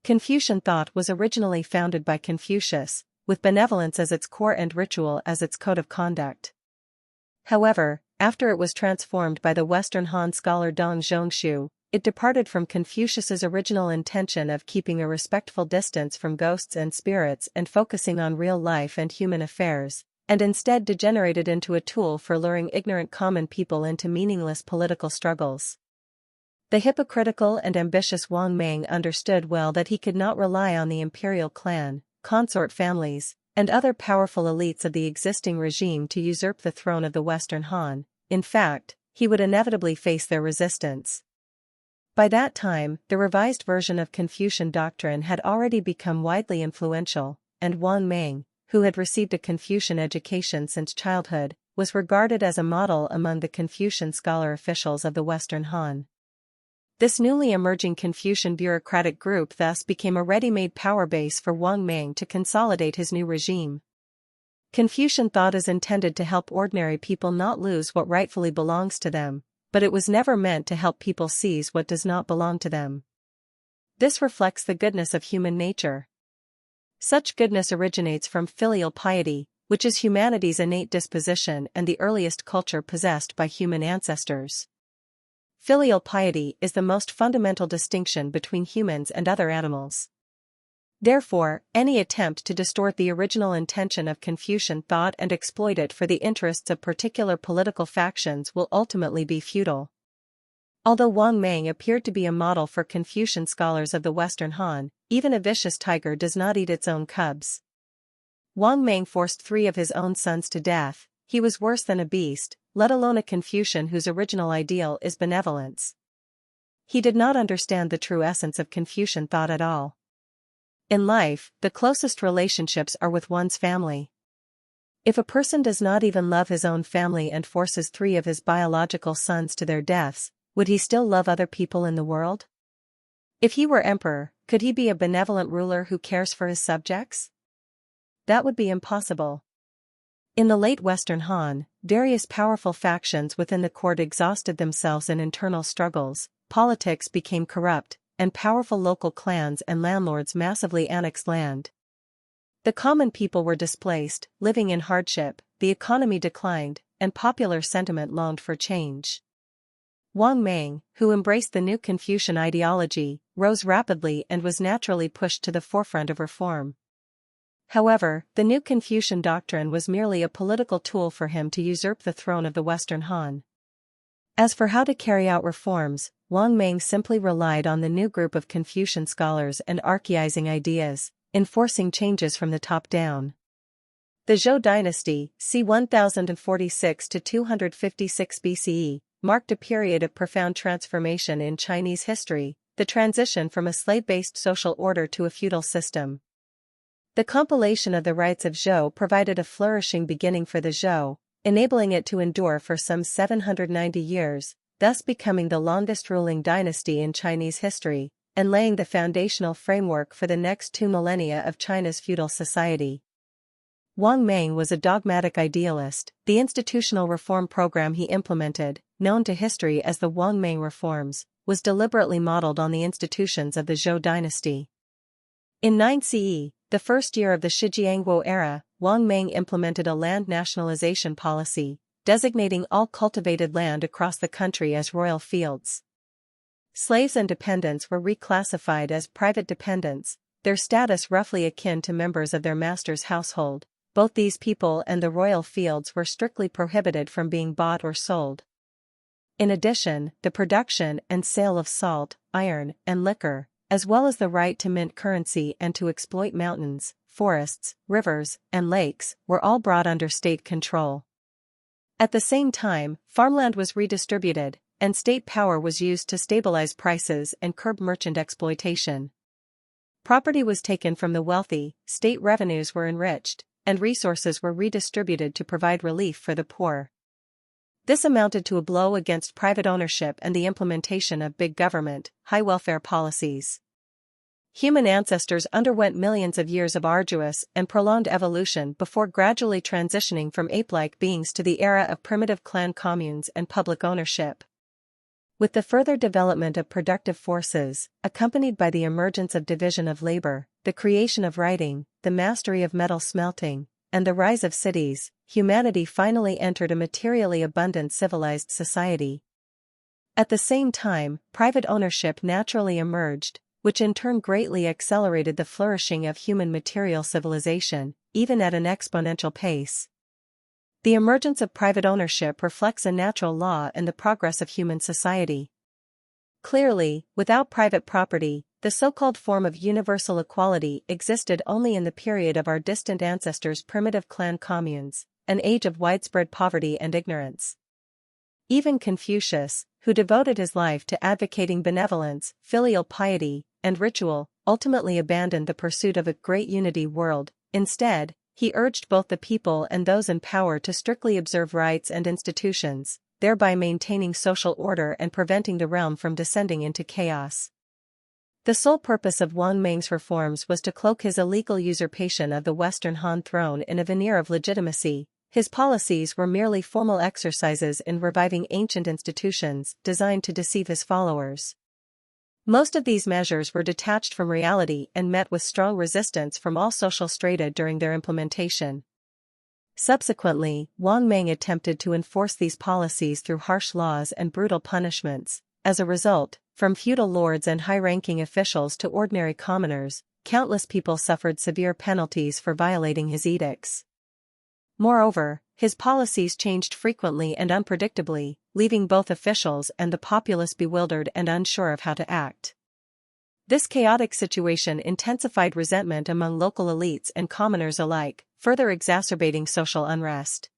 Confucian thought was originally founded by Confucius, with benevolence as its core and ritual as its code of conduct. However, after it was transformed by the Western Han scholar Dong Zhongshu, it departed from Confucius's original intention of keeping a respectful distance from ghosts and spirits and focusing on real life and human affairs, and instead degenerated into a tool for luring ignorant common people into meaningless political struggles. The hypocritical and ambitious Wang Mang understood well that he could not rely on the imperial clan, consort families, and other powerful elites of the existing regime to usurp the throne of the Western Han. In fact, he would inevitably face their resistance. By that time, the revised version of Confucian doctrine had already become widely influential, and Wang Mang, who had received a Confucian education since childhood, was regarded as a model among the Confucian scholar officials of the Western Han. This newly emerging Confucian bureaucratic group thus became a ready-made power base for Wang Mang to consolidate his new regime. Confucian thought is intended to help ordinary people not lose what rightfully belongs to them, but it was never meant to help people seize what does not belong to them. This reflects the goodness of human nature. Such goodness originates from filial piety, which is humanity's innate disposition and the earliest culture possessed by human ancestors. Filial piety is the most fundamental distinction between humans and other animals. Therefore, any attempt to distort the original intention of Confucian thought and exploit it for the interests of particular political factions will ultimately be futile. Although Wang Mang appeared to be a model for Confucian scholars of the Western Han, even a vicious tiger does not eat its own cubs. Wang Mang forced 3 of his own sons to death. He was worse than a beast, let alone a Confucian whose original ideal is benevolence. He did not understand the true essence of Confucian thought at all. In life, the closest relationships are with one's family. If a person does not even love his own family and forces 3 of his biological sons to their deaths, would he still love other people in the world? If he were emperor, could he be a benevolent ruler who cares for his subjects? That would be impossible. In the late Western Han, various powerful factions within the court exhausted themselves in internal struggles, politics became corrupt, and powerful local clans and landlords massively annexed land. The common people were displaced, living in hardship, the economy declined, and popular sentiment longed for change. Wang Mang, who embraced the new Confucian ideology, rose rapidly and was naturally pushed to the forefront of reform. However, the new Confucian doctrine was merely a political tool for him to usurp the throne of the Western Han. As for how to carry out reforms, Wang Mang simply relied on the new group of Confucian scholars and archaizing ideas, enforcing changes from the top down. The Zhou Dynasty, c. 1046 to 256 BCE, marked a period of profound transformation in Chinese history, the transition from a slave-based social order to a feudal system. The compilation of the rites of Zhou provided a flourishing beginning for the Zhou, enabling it to endure for some 790 years, thus becoming the longest ruling dynasty in Chinese history, and laying the foundational framework for the next 2 millennia of China's feudal society. Wang Mang was a dogmatic idealist. The institutional reform program he implemented, known to history as the Wang Mang reforms, was deliberately modeled on the institutions of the Zhou dynasty. In 9 CE, the first year of the Shijiangguo era, Wang Mang implemented a land nationalization policy, designating all cultivated land across the country as royal fields. Slaves and dependents were reclassified as private dependents, their status roughly akin to members of their master's household. Both these people and the royal fields were strictly prohibited from being bought or sold. In addition, the production and sale of salt, iron, and liquor, as well as the right to mint currency and to exploit mountains, forests, rivers, and lakes, were all brought under state control. At the same time, farmland was redistributed, and state power was used to stabilize prices and curb merchant exploitation. Property was taken from the wealthy, state revenues were enriched, and resources were redistributed to provide relief for the poor. This amounted to a blow against private ownership and the implementation of big government, high welfare policies. Human ancestors underwent millions of years of arduous and prolonged evolution before gradually transitioning from ape-like beings to the era of primitive clan communes and public ownership. With the further development of productive forces, accompanied by the emergence of division of labor, the creation of writing, the mastery of metal smelting, and the rise of cities, humanity finally entered a materially abundant civilized society. At the same time, private ownership naturally emerged, which in turn greatly accelerated the flourishing of human material civilization, even at an exponential pace. The emergence of private ownership reflects a natural law in the progress of human society. Clearly, without private property, the so-called form of universal equality existed only in the period of our distant ancestors' primitive clan communes, an age of widespread poverty and ignorance. Even Confucius, who devoted his life to advocating benevolence, filial piety, and ritual, ultimately abandoned the pursuit of a great unity world. Instead, he urged both the people and those in power to strictly observe rites and institutions, thereby maintaining social order and preventing the realm from descending into chaos. The sole purpose of Wang Mang's reforms was to cloak his illegal usurpation of the Western Han throne in a veneer of legitimacy. His policies were merely formal exercises in reviving ancient institutions designed to deceive his followers. Most of these measures were detached from reality and met with strong resistance from all social strata during their implementation. Subsequently, Wang Mang attempted to enforce these policies through harsh laws and brutal punishments. As a result, from feudal lords and high-ranking officials to ordinary commoners, countless people suffered severe penalties for violating his edicts. Moreover, his policies changed frequently and unpredictably, leaving both officials and the populace bewildered and unsure of how to act. This chaotic situation intensified resentment among local elites and commoners alike, further exacerbating social unrest.